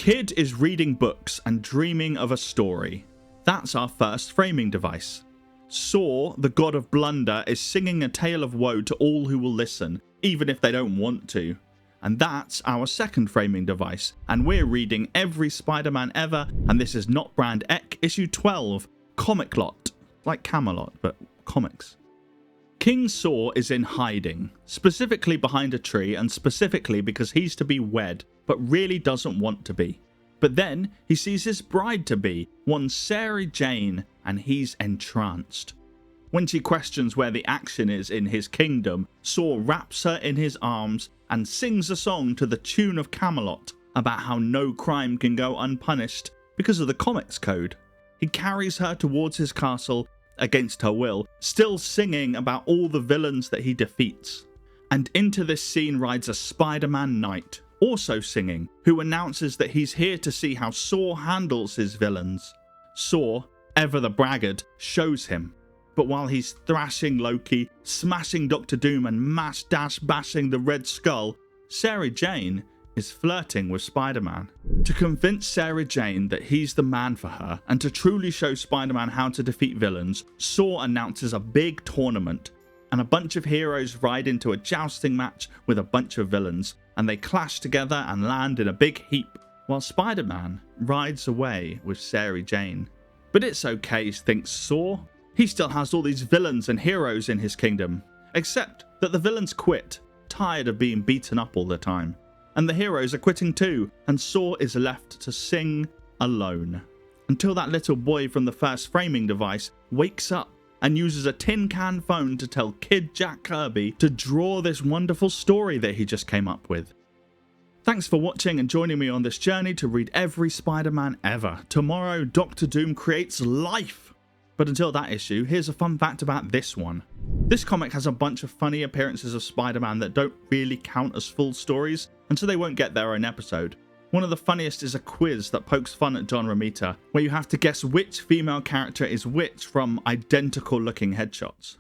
Kid is reading books and dreaming of a story. That's our first framing device. Saw, the god of blunder, is singing a tale of woe to all who will listen, even if they don't want to. And that's our second framing device, and we're reading every Spider-Man ever, and this is Not Brand Echh issue 12, Comiclot. Like Camelot, but comics. King Saw is in hiding, specifically behind a tree, and specifically because he's to be wed, but really doesn't want to be. But then he sees his bride-to-be, one Sarah Jane, and he's entranced. When she questions where the action is in his kingdom, Saw wraps her in his arms and sings a song to the tune of Camelot about how no crime can go unpunished because of the comics code. He carries her towards his castle against her will, still singing about all the villains that he defeats. And into this scene rides a Spider-Man knight, also singing, who announces that he's here to see how Saw handles his villains. Saw, ever the braggart, shows him. But while he's thrashing Loki, smashing Dr. Doom and mash dash bashing the Red Skull, Sarah Jane is flirting with Spider-Man. To convince Sarah Jane that he's the man for her, and to truly show Spider-Man how to defeat villains, Saw announces a big tournament, and a bunch of heroes ride into a jousting match with a bunch of villains, and they clash together and land in a big heap, while Spider-Man rides away with Sarah Jane. But it's okay, thinks Saw. He still has all these villains and heroes in his kingdom, except that the villains quit, tired of being beaten up all the time. And the heroes are quitting too, and Saw is left to sing alone. Until that little boy from the first framing device wakes up and uses a tin can phone to tell Kid Jack Kirby to draw this wonderful story that he just came up with. Thanks for watching and joining me on this journey to read every Spider-Man ever. Tomorrow, Dr. Doom creates life! But until that issue, here's a fun fact about this one. This comic has a bunch of funny appearances of Spider-Man that don't really count as full stories, and so they won't get their own episode. One of the funniest is a quiz that pokes fun at John Romita, where you have to guess which female character is which from identical looking headshots.